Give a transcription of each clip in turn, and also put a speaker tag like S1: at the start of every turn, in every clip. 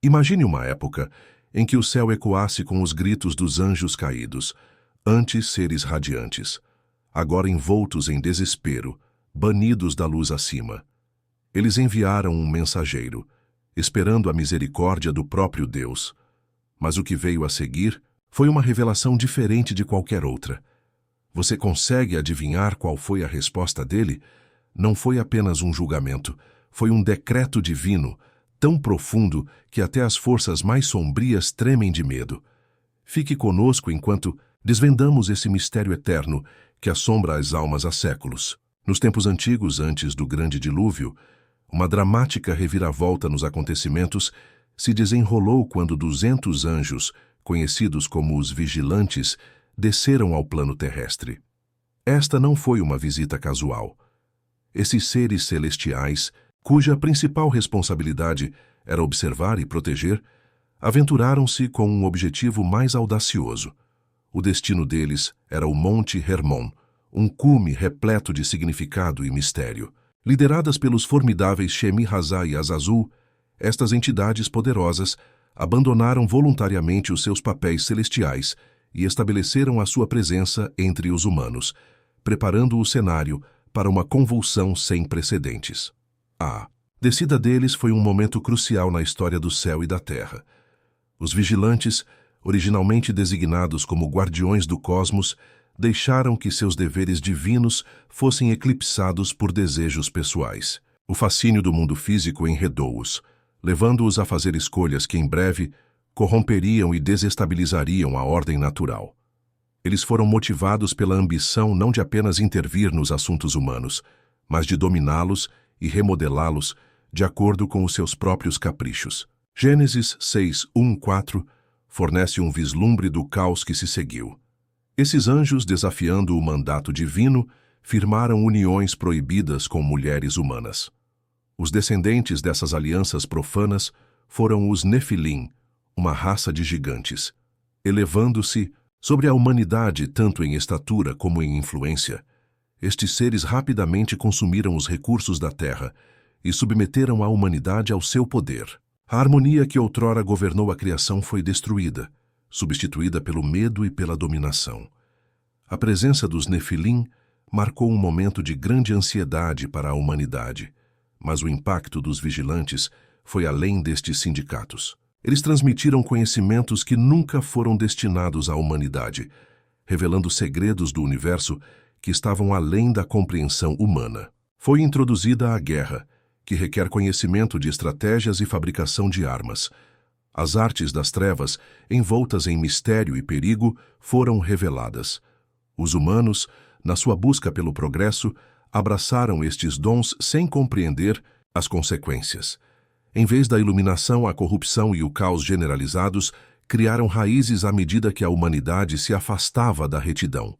S1: Imagine uma época em que o céu ecoasse com os gritos dos anjos caídos, antes seres radiantes, agora envoltos em desespero, banidos da luz acima. Eles enviaram um mensageiro, esperando a misericórdia do próprio Deus. Mas o que veio a seguir foi uma revelação diferente de qualquer outra. Você consegue adivinhar qual foi a resposta dele? Não foi apenas um julgamento, foi um decreto divino, tão profundo que até as forças mais sombrias tremem de medo. Fique conosco enquanto desvendamos esse mistério eterno que assombra as almas há séculos. Nos tempos antigos, antes do grande dilúvio, uma dramática reviravolta nos acontecimentos se desenrolou quando 200 anjos, conhecidos como os vigilantes, desceram ao plano terrestre. Esta não foi uma visita casual. Esses seres celestiais, cuja principal responsabilidade era observar e proteger, aventuraram-se com um objetivo mais audacioso. O destino deles era o Monte Hermon, um cume repleto de significado e mistério. Lideradas pelos formidáveis Shemi Hazá e Azazul, estas entidades poderosas abandonaram voluntariamente os seus papéis celestiais e estabeleceram a sua presença entre os humanos, preparando o cenário para uma convulsão sem precedentes. A descida deles foi um momento crucial na história do céu e da terra. Os vigilantes, originalmente designados como guardiões do cosmos, deixaram que seus deveres divinos fossem eclipsados por desejos pessoais. O fascínio do mundo físico enredou-os, levando-os a fazer escolhas que, em breve, corromperiam e desestabilizariam a ordem natural. Eles foram motivados pela ambição não de apenas intervir nos assuntos humanos, mas de dominá-los e remodelá-los de acordo com os seus próprios caprichos. Gênesis 6:1-4 fornece um vislumbre do caos que se seguiu. Esses anjos, desafiando o mandato divino, firmaram uniões proibidas com mulheres humanas. Os descendentes dessas alianças profanas foram os Nefilim, uma raça de gigantes. Elevando-se sobre a humanidade tanto em estatura como em influência, estes seres rapidamente consumiram os recursos da terra e submeteram a humanidade ao seu poder. A harmonia que outrora governou a criação foi destruída, substituída pelo medo e pela dominação. A presença dos Nefilim marcou um momento de grande ansiedade para a humanidade, mas o impacto dos vigilantes foi além destes sindicatos. Eles transmitiram conhecimentos que nunca foram destinados à humanidade, revelando segredos do universo que estavam além da compreensão humana. Foi introduzida a guerra, que requer conhecimento de estratégias e fabricação de armas. As artes das trevas, envoltas em mistério e perigo, foram reveladas. Os humanos, na sua busca pelo progresso, abraçaram estes dons sem compreender as consequências. Em vez da iluminação, a corrupção e o caos generalizados criaram raízes à medida que a humanidade se afastava da retidão.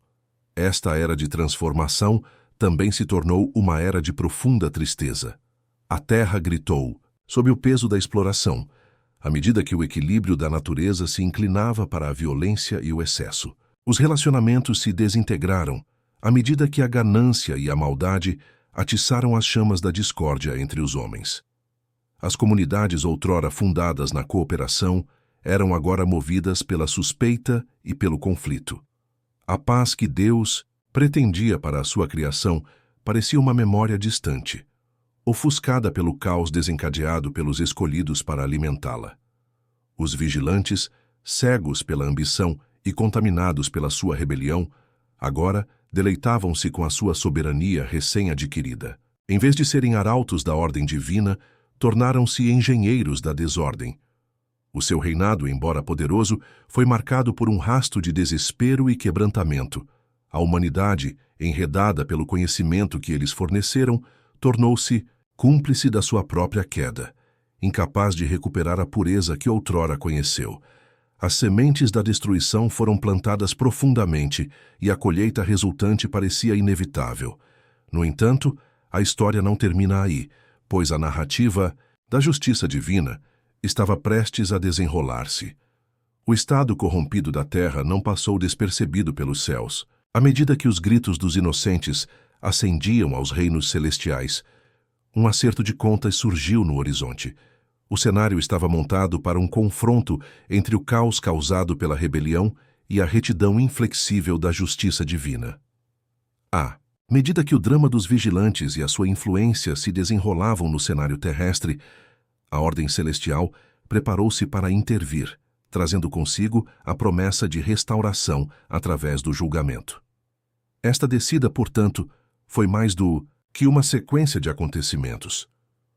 S1: Esta era de transformação também se tornou uma era de profunda tristeza. A terra gritou, sob o peso da exploração, à medida que o equilíbrio da natureza se inclinava para a violência e o excesso. Os relacionamentos se desintegraram, à medida que a ganância e a maldade atiçaram as chamas da discórdia entre os homens. As comunidades outrora fundadas na cooperação eram agora movidas pela suspeita e pelo conflito. A paz que Deus pretendia para a sua criação parecia uma memória distante, ofuscada pelo caos desencadeado pelos escolhidos para alimentá-la. Os vigilantes, cegos pela ambição e contaminados pela sua rebelião, agora deleitavam-se com a sua soberania recém-adquirida. Em vez de serem arautos da ordem divina, tornaram-se engenheiros da desordem. O seu reinado, embora poderoso, foi marcado por um rasto de desespero e quebrantamento. A humanidade, enredada pelo conhecimento que eles forneceram, tornou-se cúmplice da sua própria queda, incapaz de recuperar a pureza que outrora conheceu. As sementes da destruição foram plantadas profundamente e a colheita resultante parecia inevitável. No entanto, a história não termina aí, pois a narrativa da justiça divina estava prestes a desenrolar-se. O estado corrompido da terra não passou despercebido pelos céus. À medida que os gritos dos inocentes ascendiam aos reinos celestiais, um acerto de contas surgiu no horizonte. O cenário estava montado para um confronto entre o caos causado pela rebelião e a retidão inflexível da justiça divina. À medida que o drama dos vigilantes e a sua influência se desenrolavam no cenário terrestre, a ordem celestial preparou-se para intervir, trazendo consigo a promessa de restauração através do julgamento. Esta descida, portanto, foi mais do que uma sequência de acontecimentos.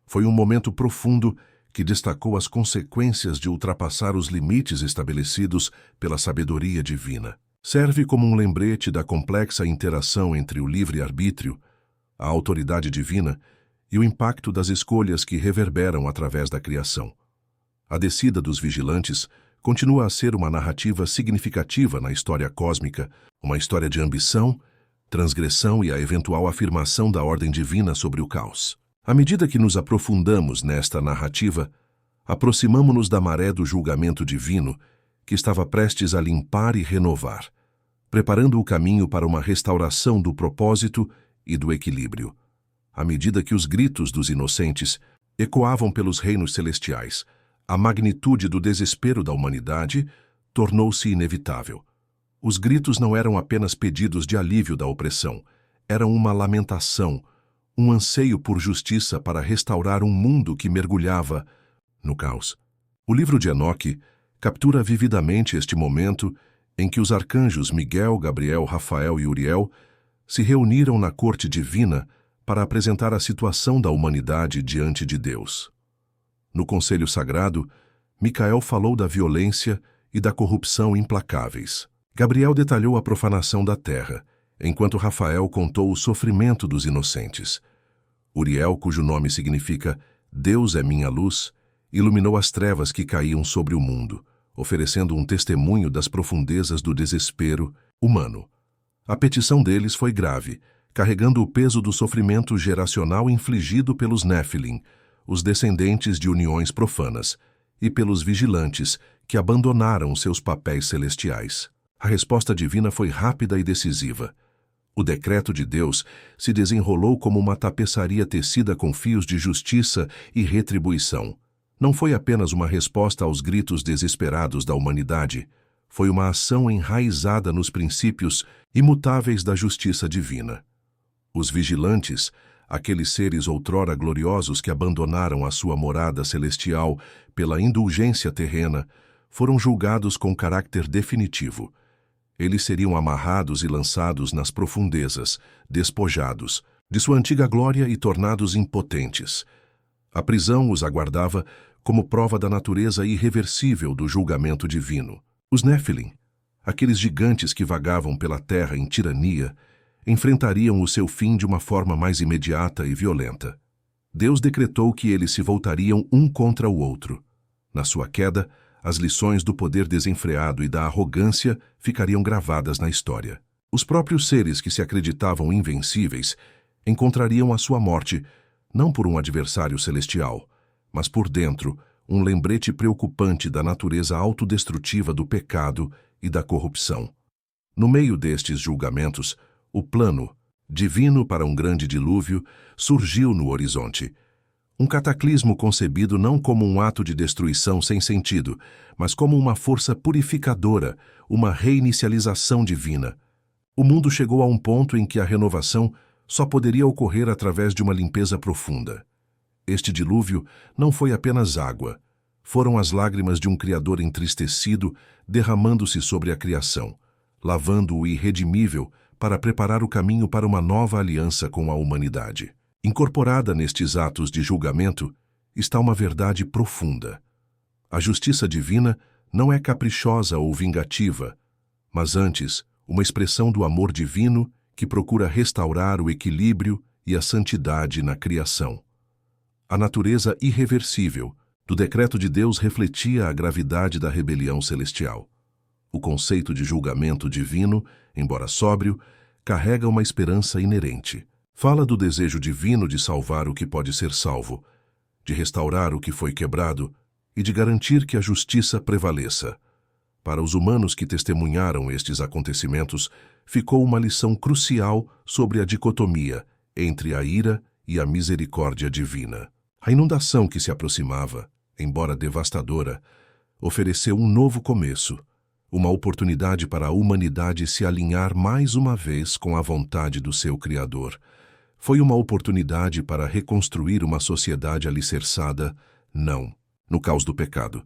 S1: Foi um momento profundo que destacou as consequências de ultrapassar os limites estabelecidos pela sabedoria divina. Serve como um lembrete da complexa interação entre o livre-arbítrio, a autoridade divina e o impacto das escolhas que reverberam através da criação. A descida dos vigilantes continua a ser uma narrativa significativa na história cósmica, uma história de ambição, transgressão e a eventual afirmação da ordem divina sobre o caos. À medida que nos aprofundamos nesta narrativa, aproximamo-nos da maré do julgamento divino que estava prestes a limpar e renovar, preparando o caminho para uma restauração do propósito e do equilíbrio. À medida que os gritos dos inocentes ecoavam pelos reinos celestiais, a magnitude do desespero da humanidade tornou-se inevitável. Os gritos não eram apenas pedidos de alívio da opressão, eram uma lamentação, um anseio por justiça para restaurar um mundo que mergulhava no caos. O livro de Enoque captura vividamente este momento em que os arcanjos Miguel, Gabriel, Rafael e Uriel se reuniram na corte divina para apresentar a situação da humanidade diante de Deus. No conselho sagrado, Micael falou da violência e da corrupção implacáveis. Gabriel detalhou a profanação da terra, enquanto Rafael contou o sofrimento dos inocentes. Uriel, cujo nome significa Deus é minha luz, iluminou as trevas que caíam sobre o mundo, oferecendo um testemunho das profundezas do desespero humano. A petição deles foi grave, carregando o peso do sofrimento geracional infligido pelos Néfilim, os descendentes de uniões profanas, e pelos vigilantes que abandonaram seus papéis celestiais. A resposta divina foi rápida e decisiva. O decreto de Deus se desenrolou como uma tapeçaria tecida com fios de justiça e retribuição. Não foi apenas uma resposta aos gritos desesperados da humanidade, foi uma ação enraizada nos princípios imutáveis da justiça divina. Os vigilantes, aqueles seres outrora gloriosos que abandonaram a sua morada celestial pela indulgência terrena, foram julgados com caráter definitivo. Eles seriam amarrados e lançados nas profundezas, despojados de sua antiga glória e tornados impotentes. A prisão os aguardava como prova da natureza irreversível do julgamento divino. Os Néfilim, aqueles gigantes que vagavam pela terra em tirania, enfrentariam o seu fim de uma forma mais imediata e violenta. Deus decretou que eles se voltariam um contra o outro. Na sua queda, as lições do poder desenfreado e da arrogância ficariam gravadas na história. Os próprios seres que se acreditavam invencíveis encontrariam a sua morte, não por um adversário celestial, mas por dentro, um lembrete preocupante da natureza autodestrutiva do pecado e da corrupção. No meio destes julgamentos, o plano, divino para um grande dilúvio, surgiu no horizonte. Um cataclismo concebido não como um ato de destruição sem sentido, mas como uma força purificadora, uma reinicialização divina. O mundo chegou a um ponto em que a renovação só poderia ocorrer através de uma limpeza profunda. Este dilúvio não foi apenas água, foram as lágrimas de um Criador entristecido derramando-se sobre a criação, lavando o irredimível para preparar o caminho para uma nova aliança com a humanidade. Incorporada nestes atos de julgamento está uma verdade profunda. A justiça divina não é caprichosa ou vingativa, mas antes uma expressão do amor divino que procura restaurar o equilíbrio e a santidade na criação. A natureza irreversível do decreto de Deus refletia a gravidade da rebelião celestial. O conceito de julgamento divino, embora sóbrio, carrega uma esperança inerente. Fala do desejo divino de salvar o que pode ser salvo, de restaurar o que foi quebrado e de garantir que a justiça prevaleça. Para os humanos que testemunharam estes acontecimentos, ficou uma lição crucial sobre a dicotomia entre a ira e a misericórdia divina. A inundação que se aproximava, embora devastadora, ofereceu um novo começo, uma oportunidade para a humanidade se alinhar mais uma vez com a vontade do seu Criador. Foi uma oportunidade para reconstruir uma sociedade alicerçada, não no caos do pecado,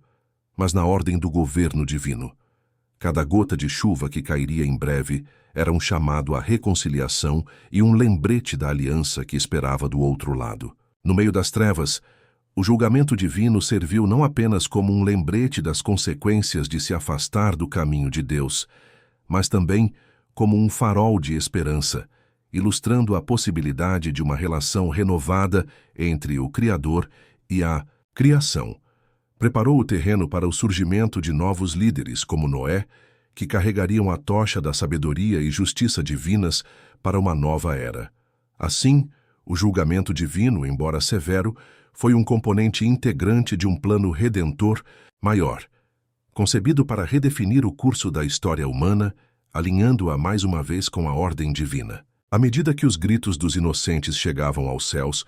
S1: mas na ordem do governo divino. Cada gota de chuva que cairia em breve era um chamado à reconciliação e um lembrete da aliança que esperava do outro lado. No meio das trevas, o julgamento divino serviu não apenas como um lembrete das consequências de se afastar do caminho de Deus, mas também como um farol de esperança, ilustrando a possibilidade de uma relação renovada entre o Criador e a criação. Preparou o terreno para o surgimento de novos líderes, como Noé, que carregariam a tocha da sabedoria e justiça divinas para uma nova era. Assim, o julgamento divino, embora severo, foi um componente integrante de um plano redentor maior, concebido para redefinir o curso da história humana, alinhando-a mais uma vez com a ordem divina. À medida que os gritos dos inocentes chegavam aos céus,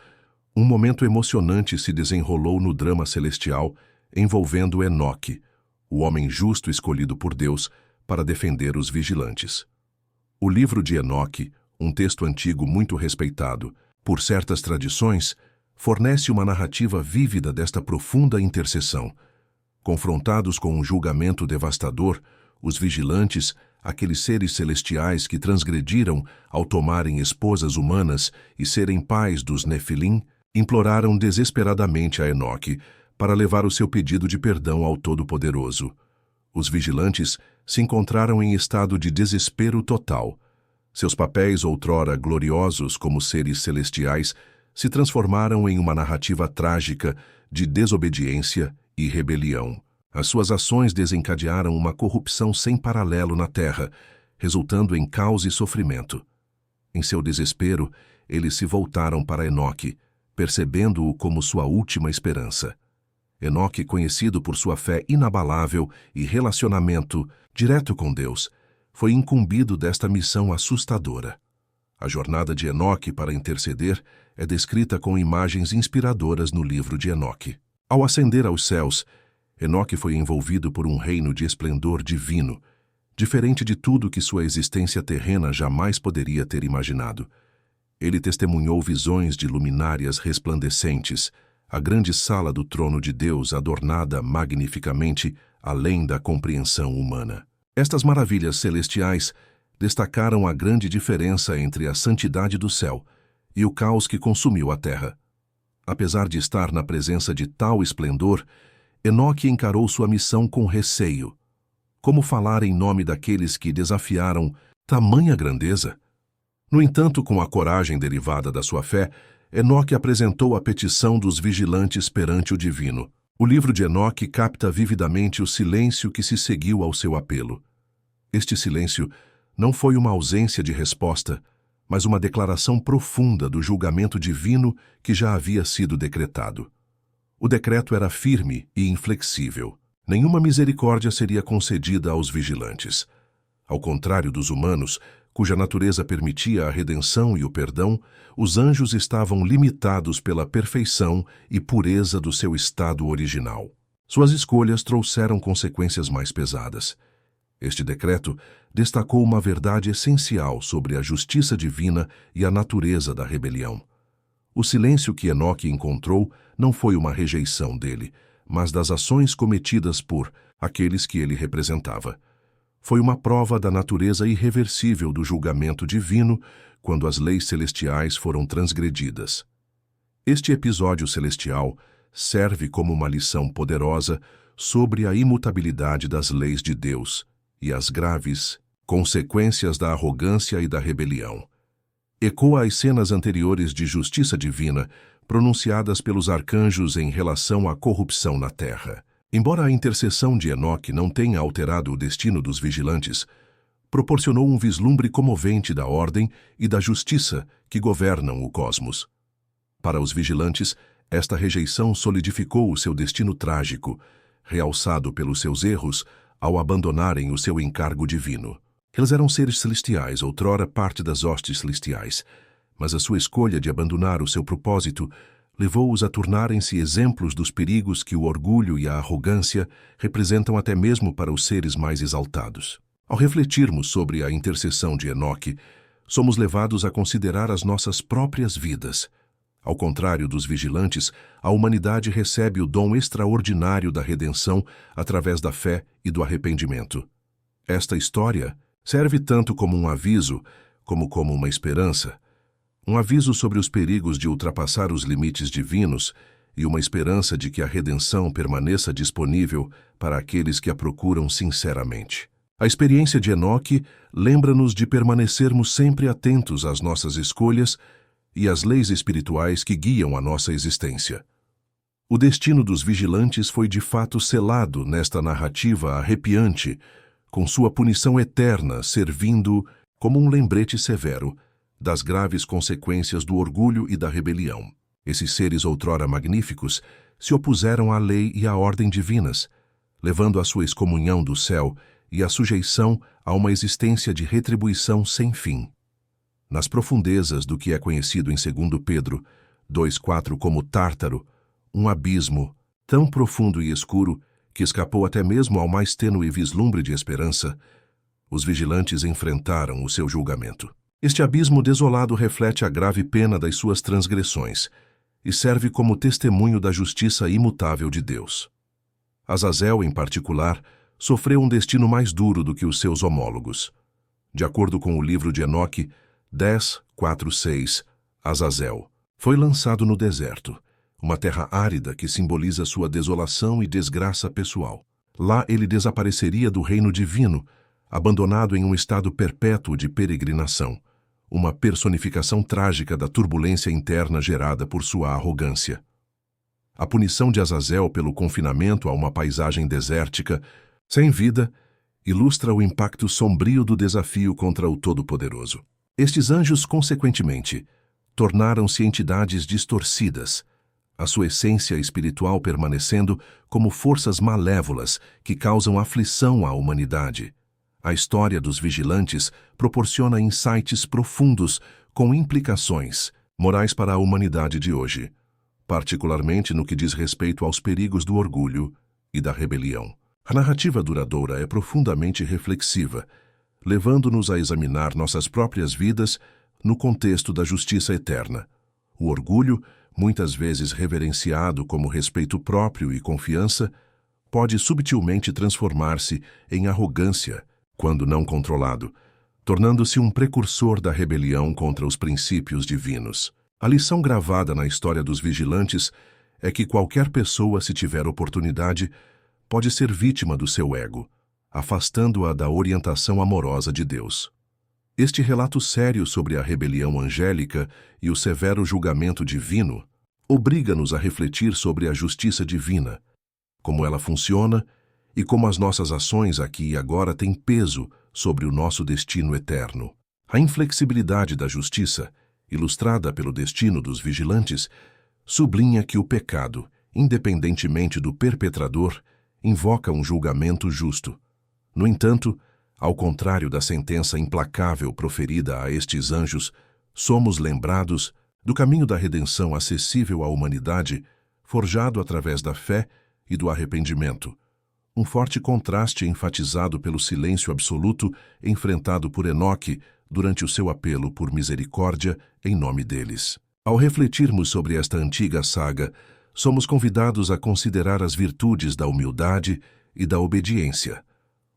S1: um momento emocionante se desenrolou no drama celestial, envolvendo Enoque, o homem justo escolhido por Deus para defender os vigilantes. O livro de Enoque, um texto antigo muito respeitado por certas tradições, fornece uma narrativa vívida desta profunda intercessão. Confrontados com um julgamento devastador, os vigilantes, aqueles seres celestiais que transgrediram ao tomarem esposas humanas e serem pais dos Nefilim, imploraram desesperadamente a Enoque para levar o seu pedido de perdão ao Todo-Poderoso. Os vigilantes se encontraram em estado de desespero total. Seus papéis, outrora gloriosos como seres celestiais, se transformaram em uma narrativa trágica de desobediência e rebelião. As suas ações desencadearam uma corrupção sem paralelo na terra, resultando em caos e sofrimento. Em seu desespero, eles se voltaram para Enoque, percebendo-o como sua última esperança. Enoque, conhecido por sua fé inabalável e relacionamento direto com Deus, foi incumbido desta missão assustadora. A jornada de Enoque para interceder é descrita com imagens inspiradoras no livro de Enoque. Ao ascender aos céus, Enoque foi envolvido por um reino de esplendor divino, diferente de tudo que sua existência terrena jamais poderia ter imaginado. Ele testemunhou visões de luminárias resplandecentes, a grande sala do trono de Deus adornada magnificamente além da compreensão humana. Estas maravilhas celestiais destacaram a grande diferença entre a santidade do céu e o caos que consumiu a terra. Apesar de estar na presença de tal esplendor, Enoque encarou sua missão com receio. Como falar em nome daqueles que desafiaram tamanha grandeza? No entanto, com a coragem derivada da sua fé, Enoque apresentou a petição dos vigilantes perante o divino. O livro de Enoque capta vividamente o silêncio que se seguiu ao seu apelo. Este silêncio não foi uma ausência de resposta, mas uma declaração profunda do julgamento divino que já havia sido decretado. O decreto era firme e inflexível. Nenhuma misericórdia seria concedida aos vigilantes. Ao contrário dos humanos, cuja natureza permitia a redenção e o perdão, os anjos estavam limitados pela perfeição e pureza do seu estado original. Suas escolhas trouxeram consequências mais pesadas. Este decreto destacou uma verdade essencial sobre a justiça divina e a natureza da rebelião. O silêncio que Enoque encontrou não foi uma rejeição dele, mas das ações cometidas por aqueles que ele representava. Foi uma prova da natureza irreversível do julgamento divino quando as leis celestiais foram transgredidas. Este episódio celestial serve como uma lição poderosa sobre a imutabilidade das leis de Deus e as graves consequências da arrogância e da rebelião. Ecoa as cenas anteriores de justiça divina pronunciadas pelos arcanjos em relação à corrupção na terra. Embora a intercessão de Enoque não tenha alterado o destino dos vigilantes, proporcionou um vislumbre comovente da ordem e da justiça que governam o cosmos. Para os vigilantes, esta rejeição solidificou o seu destino trágico, realçado pelos seus erros ao abandonarem o seu encargo divino. Eles eram seres celestiais, outrora parte das hostes celestiais, mas a sua escolha de abandonar o seu propósito levou-os a tornarem-se exemplos dos perigos que o orgulho e a arrogância representam até mesmo para os seres mais exaltados. Ao refletirmos sobre a intercessão de Enoque, somos levados a considerar as nossas próprias vidas. Ao contrário dos vigilantes, a humanidade recebe o dom extraordinário da redenção através da fé e do arrependimento. Esta história serve tanto como um aviso, como uma esperança. Um aviso sobre os perigos de ultrapassar os limites divinos e uma esperança de que a redenção permaneça disponível para aqueles que a procuram sinceramente. A experiência de Enoque lembra-nos de permanecermos sempre atentos às nossas escolhas e às leis espirituais que guiam a nossa existência. O destino dos vigilantes foi de fato selado nesta narrativa arrepiante, com sua punição eterna servindo como um lembrete severo das graves consequências do orgulho e da rebelião. Esses seres outrora magníficos se opuseram à lei e à ordem divinas, levando à sua excomunhão do céu e à sujeição a uma existência de retribuição sem fim. Nas profundezas do que é conhecido em 2 Pedro 2,4 como Tártaro, um abismo tão profundo e escuro que escapou até mesmo ao mais tênue vislumbre de esperança, os vigilantes enfrentaram o seu julgamento. Este abismo desolado reflete a grave pena das suas transgressões e serve como testemunho da justiça imutável de Deus. Azazel, em particular, sofreu um destino mais duro do que os seus homólogos. De acordo com o livro de Enoque 10:4-6, Azazel foi lançado no deserto, uma terra árida que simboliza sua desolação e desgraça pessoal. Lá ele desapareceria do reino divino, abandonado em um estado perpétuo de peregrinação, uma personificação trágica da turbulência interna gerada por sua arrogância. A punição de Azazel pelo confinamento a uma paisagem desértica, sem vida, ilustra o impacto sombrio do desafio contra o Todo-Poderoso. Estes anjos, consequentemente, tornaram-se entidades distorcidas, a sua essência espiritual permanecendo como forças malévolas que causam aflição à humanidade. A história dos vigilantes proporciona insights profundos com implicações morais para a humanidade de hoje, particularmente no que diz respeito aos perigos do orgulho e da rebelião. A narrativa duradoura é profundamente reflexiva, levando-nos a examinar nossas próprias vidas no contexto da justiça eterna. O orgulho, muitas vezes reverenciado como respeito próprio e confiança, pode subtilmente transformar-se em arrogância quando não controlado, tornando-se um precursor da rebelião contra os princípios divinos. A lição gravada na história dos vigilantes é que qualquer pessoa, se tiver oportunidade, pode ser vítima do seu ego, afastando-a da orientação amorosa de Deus. Este relato sério sobre a rebelião angélica e o severo julgamento divino obriga-nos a refletir sobre a justiça divina, como ela funciona e como as nossas ações aqui e agora têm peso sobre o nosso destino eterno. A inflexibilidade da justiça, ilustrada pelo destino dos vigilantes, sublinha que o pecado, independentemente do perpetrador, invoca um julgamento justo. No entanto, ao contrário da sentença implacável proferida a estes anjos, somos lembrados do caminho da redenção acessível à humanidade, forjado através da fé e do arrependimento. Um forte contraste enfatizado pelo silêncio absoluto enfrentado por Enoque durante o seu apelo por misericórdia em nome deles. Ao refletirmos sobre esta antiga saga, somos convidados a considerar as virtudes da humildade e da obediência,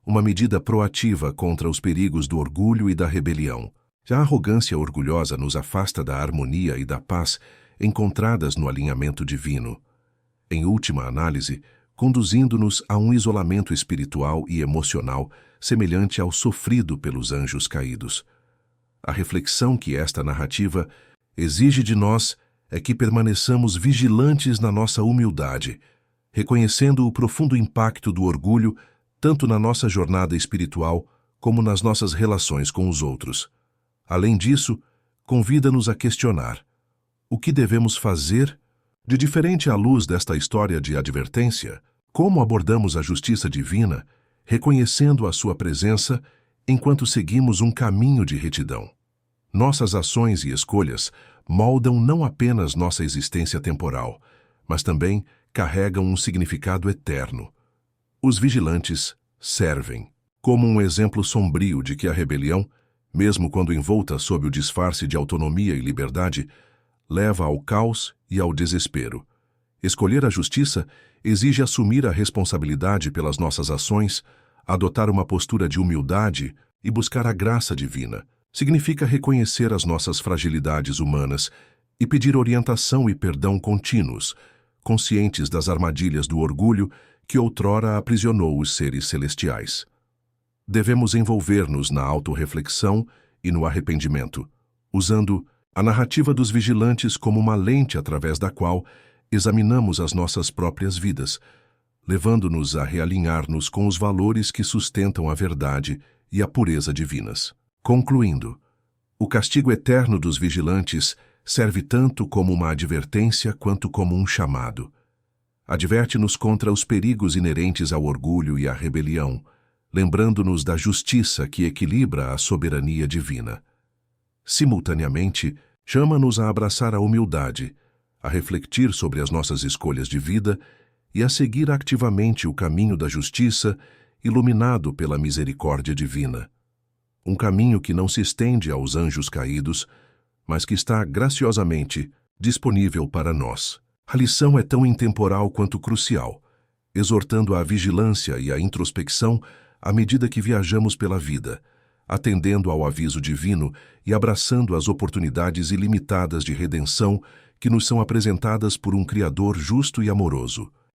S1: uma medida proativa contra os perigos do orgulho e da rebelião. A arrogância orgulhosa nos afasta da harmonia e da paz encontradas no alinhamento divino. Em última análise, conduzindo-nos a um isolamento espiritual e emocional semelhante ao sofrido pelos anjos caídos. A reflexão que esta narrativa exige de nós é que permaneçamos vigilantes na nossa humildade, reconhecendo o profundo impacto do orgulho tanto na nossa jornada espiritual como nas nossas relações com os outros. Além disso, convida-nos a questionar: o que devemos fazer de diferente à luz desta história de advertência? Como abordamos a justiça divina, reconhecendo a sua presença enquanto seguimos um caminho de retidão? Nossas ações e escolhas moldam não apenas nossa existência temporal, mas também carregam um significado eterno. Os vigilantes servem como um exemplo sombrio de que a rebelião, mesmo quando envolta sob o disfarce de autonomia e liberdade, leva ao caos e ao desespero. Escolher a justiça exige assumir a responsabilidade pelas nossas ações, adotar uma postura de humildade e buscar a graça divina. Significa reconhecer as nossas fragilidades humanas e pedir orientação e perdão contínuos, conscientes das armadilhas do orgulho que outrora aprisionou os seres celestiais. Devemos envolver-nos na autorreflexão e no arrependimento, usando a narrativa dos vigilantes como uma lente através da qual examinamos as nossas próprias vidas, levando-nos a realinhar-nos com os valores que sustentam a verdade e a pureza divinas. Concluindo, o castigo eterno dos vigilantes serve tanto como uma advertência quanto como um chamado. Adverte-nos contra os perigos inerentes ao orgulho e à rebelião, lembrando-nos da justiça que equilibra a soberania divina. Simultaneamente, chama-nos a abraçar a humildade, a refletir sobre as nossas escolhas de vida e a seguir ativamente o caminho da justiça, iluminado pela misericórdia divina. Um caminho que não se estende aos anjos caídos, mas que está graciosamente disponível para nós. A lição é tão intemporal quanto crucial, exortando à vigilância e à introspecção à medida que viajamos pela vida, atendendo ao aviso divino e abraçando as oportunidades ilimitadas de redenção que nos são apresentadas por um Criador justo e amoroso.